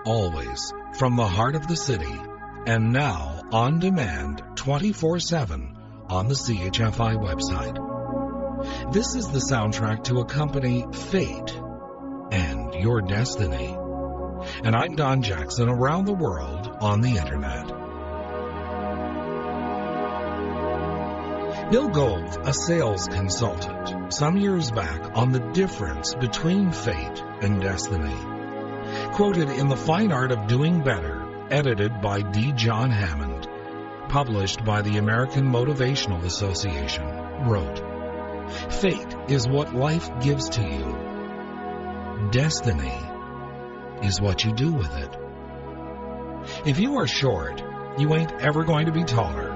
always from the heart of the city, and now on demand 24/7 on the CHFI website. This is the soundtrack to accompany Fate and Your Destiny. And I'm Don Jackson, around the world on the internet. Bill Gove, a sales consultant, some years back on the difference between fate and destiny, quoted in The Fine Art of Doing Better, edited by D. John Hammond, published by the American Motivational Association, wrote, "Fate is what life gives to you. Destiny is what you do with it. If you are short, you ain't ever going to be taller.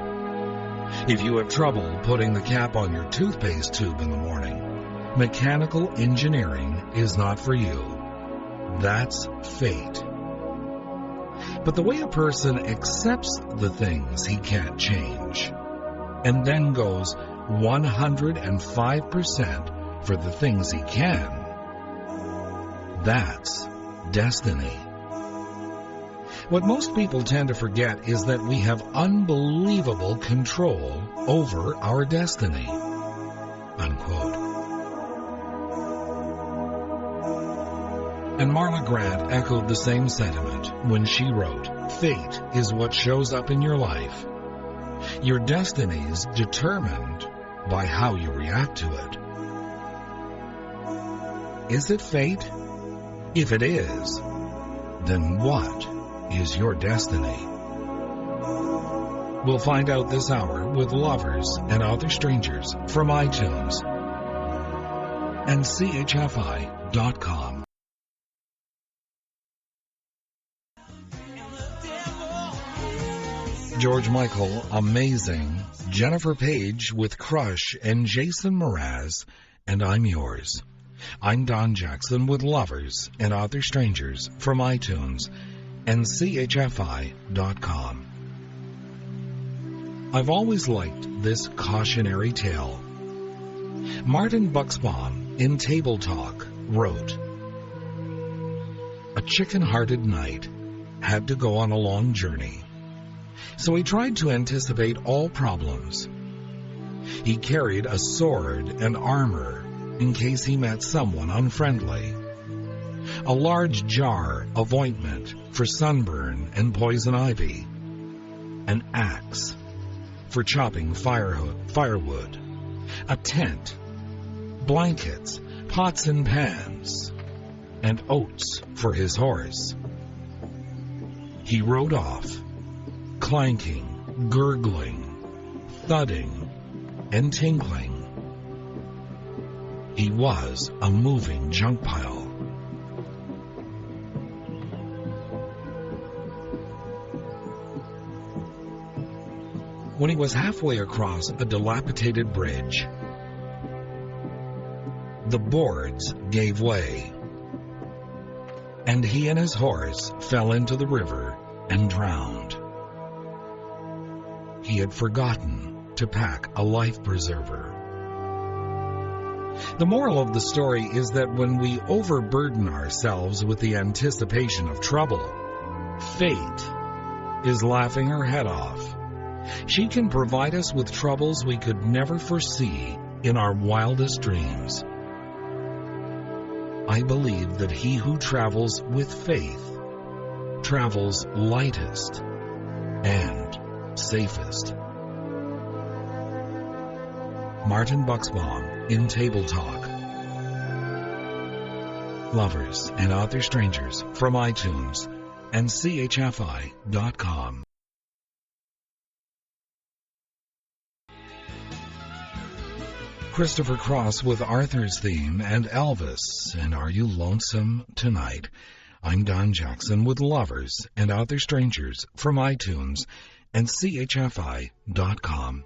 If you have trouble putting the cap on your toothpaste tube in the morning, mechanical engineering is not for you. That's fate. But the way a person accepts the things he can't change, and then goes 105% for the things he can, that's destiny. What most people tend to forget is that we have unbelievable control over our destiny." Unquote. And Marla Grant echoed the same sentiment when she wrote, "Fate is what shows up in your life. Your destiny's determined by how you react to it." Is it fate? If it is, then what is your destiny? We'll find out this hour with Lovers and Other Strangers from iTunes and CHFI.com. George Michael, Amazing, Jennifer Paige with Crush, and Jason Mraz, and I'm Yours. I'm Don Jackson with Lovers and Other Strangers from iTunes and CHFI.com. I've always liked this cautionary tale. Martin Buxbaum in Table Talk wrote, "A chicken-hearted knight had to go on a long journey, so he tried to anticipate all problems. He carried a sword and armor in case he met someone unfriendly, a large jar of ointment for sunburn and poison ivy, an axe for chopping firewood, a tent, blankets, pots and pans, and oats for his horse. He rode off, clanking, gurgling, thudding, and tinkling. He was a moving junk pile." When he was halfway across a dilapidated bridge, the boards gave way, and he and his horse fell into the river and drowned. He had forgotten to pack a life preserver. The moral of the story is that when we overburden ourselves with the anticipation of trouble, fate is laughing her head off. She can provide us with troubles we could never foresee in our wildest dreams. I believe that he who travels with faith travels lightest and safest. Martin Buxbaum in Table Talk. Lovers and Other Strangers from iTunes and CHFI.com. Christopher Cross with Arthur's Theme and Elvis, and Are You Lonesome Tonight? I'm Don Jackson with Lovers and Other Strangers from iTunes and CHFI.com.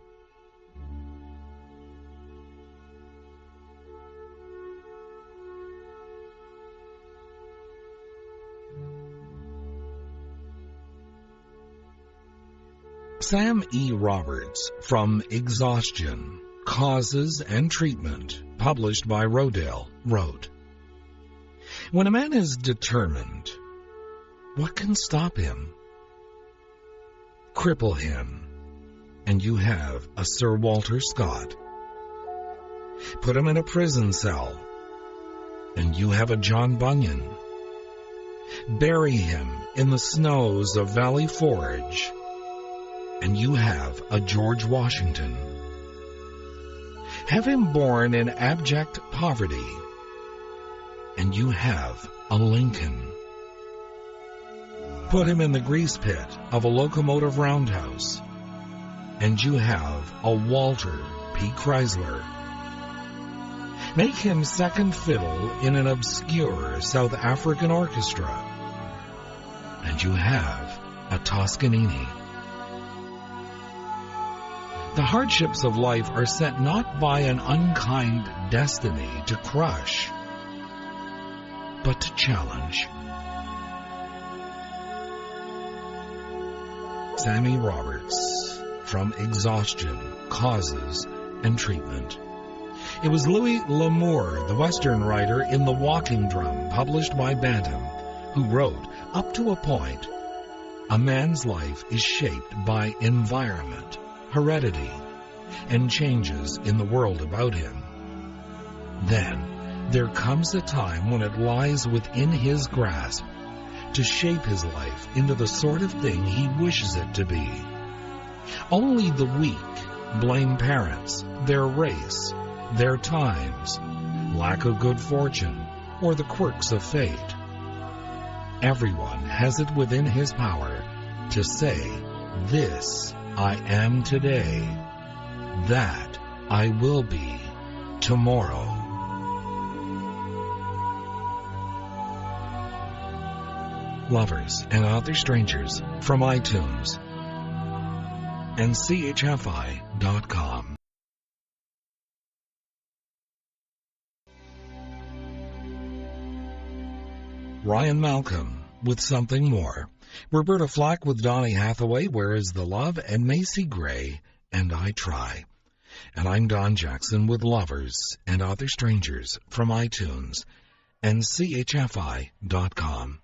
Sam E. Roberts from Exhaustion, Causes and Treatment, published by Rodale, wrote, "When a man is determined, What can stop him? Cripple him, and you have a Sir Walter Scott. Put him in a prison cell, and you have a John Bunyan. Bury him in the snows of Valley Forge, and you have a George Washington. Have him born in abject poverty, and you have a Lincoln. Put him in the grease pit of a locomotive roundhouse, and you have a Walter P. Chrysler. Make him second fiddle in an obscure South African orchestra, and you have a Toscanini. The hardships of life are sent not by an unkind destiny to crush, but to challenge. Sammy Roberts, from Exhaustion, Causes, and Treatment. It was Louis L'Amour, the Western writer in The Walking Drum, published by Bantam, who wrote, up to a point, a man's life is shaped by environment, heredity, and changes in the world about him. Then there comes a time when it lies within his grasp to shape his life into the sort of thing he wishes it to be. Only the weak blame parents, their race, their times, lack of good fortune, or the quirks of fate. Everyone has it within his power to say, this I am today, that I will be tomorrow. Lovers and Other Strangers from iTunes and CHFI.com. Ryan Malcolm with Something More. Roberta Flack with Donny Hathaway, Where Is the Love? And Macy Gray, And I Try. And I'm Don Jackson with Lovers and Other Strangers from iTunes and CHFI.com.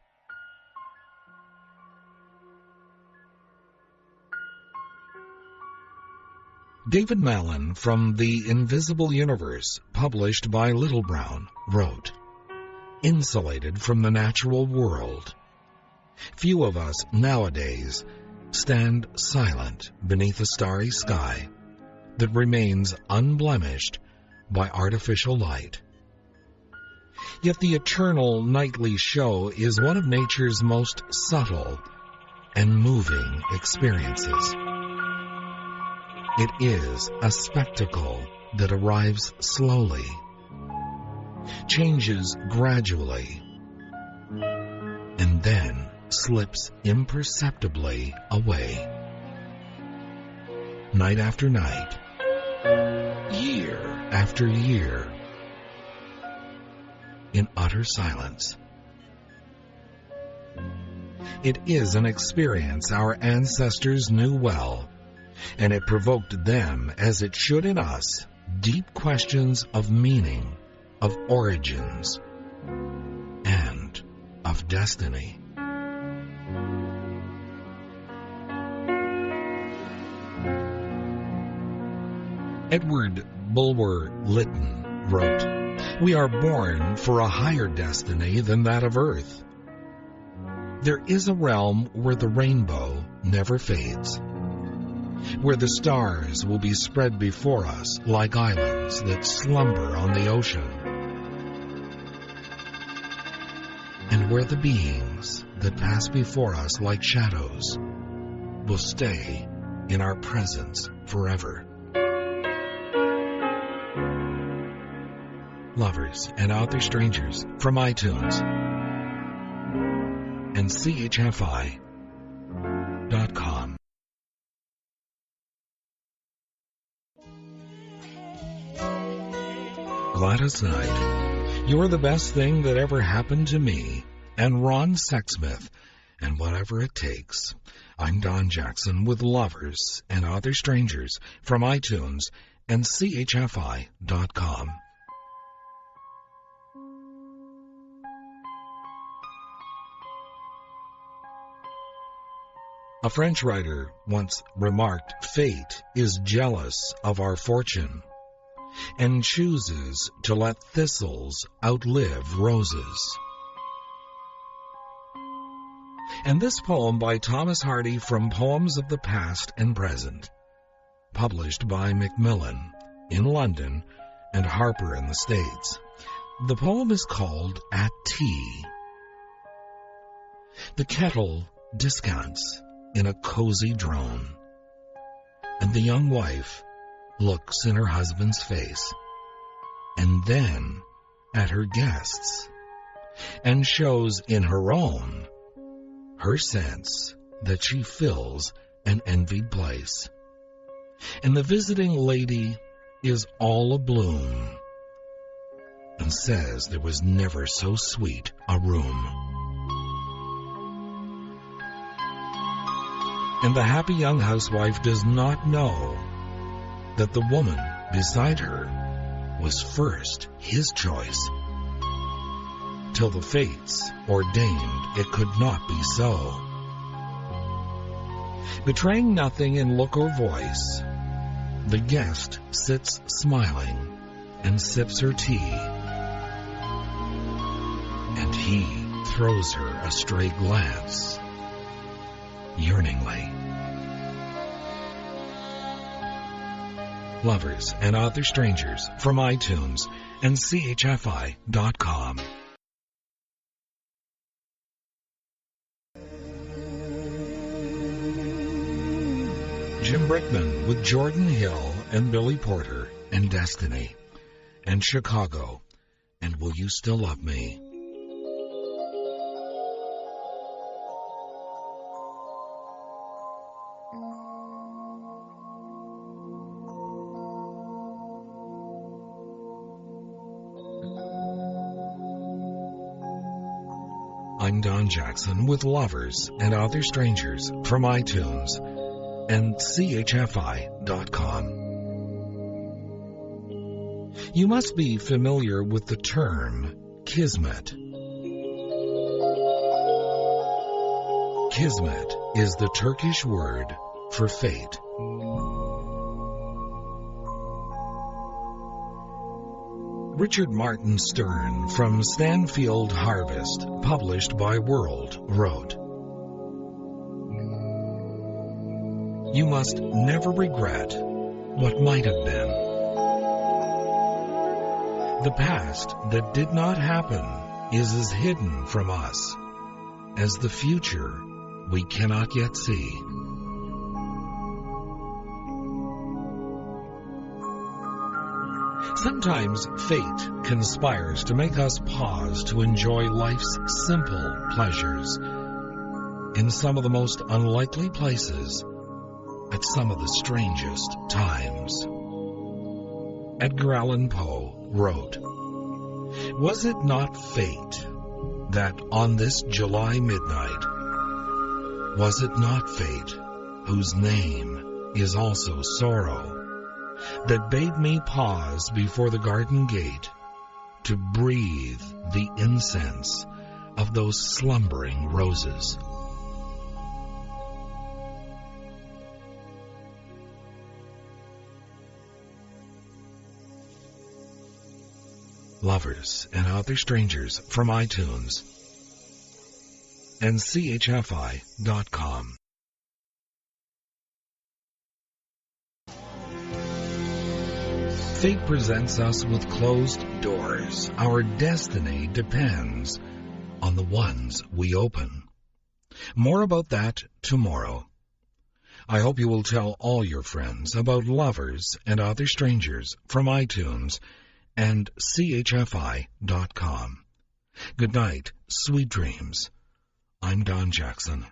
David Mallon from The Invisible Universe, published by Little Brown, wrote, insulated from the natural world. Few of us nowadays stand silent beneath a starry sky that remains unblemished by artificial light. Yet the eternal nightly show is one of nature's most subtle and moving experiences. It is a spectacle that arrives slowly, changes gradually, and then slips imperceptibly away. Night after night, year after year, in utter silence. It is an experience our ancestors knew well, and it provoked them, as it should in us, deep questions of meaning, of origins, and of destiny. Edward Bulwer Lytton wrote, "We are born for a higher destiny than that of earth. There is a realm where the rainbow never fades, where the stars will be spread before us like islands that slumber on the ocean, and where the beings that pass before us like shadows will stay in our presence forever." Lovers and Other Strangers from iTunes and CHFI.com. Gladys Knight, You're the Best Thing That Ever Happened to Me, and Ron Sexsmith, and Whatever It Takes. I'm Don Jackson with Lovers and Other Strangers from iTunes and CHFI.com. A French writer once remarked, "Fate is jealous of our fortune and chooses to let thistles outlive roses." And this poem by Thomas Hardy from Poems of the Past and Present, published by Macmillan in London and Harper in the States. The poem is called At Tea. The kettle descants in a cozy drone, and the young wife looks in her husband's face, and then at her guests, and shows in her own her sense that she fills an envied place. And the visiting lady is all abloom, and says there was never so sweet a room. And the happy young housewife does not know that the woman beside her was first his choice, till the fates ordained it could not be so. Betraying nothing in look or voice, the guest sits smiling and sips her tea, and he throws her a stray glance, yearningly. Lovers and Other Strangers from iTunes and CHFI.com. Jim Brickman with Jordan Hill and Billy Porter and Destiny and Chicago and Will You Still Love Me? I'm Don Jackson with Lovers and Other Strangers from iTunes and CHFI.com. You must be familiar with the term Kismet. Kismet is the Turkish word for fate. Richard Martin Stern from Stanfield Harvest, published by World, wrote, "You must never regret what might have been. The past that did not happen is as hidden from us as the future we cannot yet see." Sometimes fate conspires to make us pause to enjoy life's simple pleasures in some of the most unlikely places at some of the strangest times. Edgar Allan Poe wrote, "Was it not fate that on this July midnight, was it not fate whose name is also sorrow, that bade me pause before the garden gate to breathe the incense of those slumbering roses?" Lovers and Other Strangers from iTunes and CHFI.com. Fate presents us with closed doors. Our destiny depends on the ones we open. More about that tomorrow. I hope you will tell all your friends about Lovers and Other Strangers from iTunes and CHFI.com. Good night, sweet dreams. I'm Don Jackson.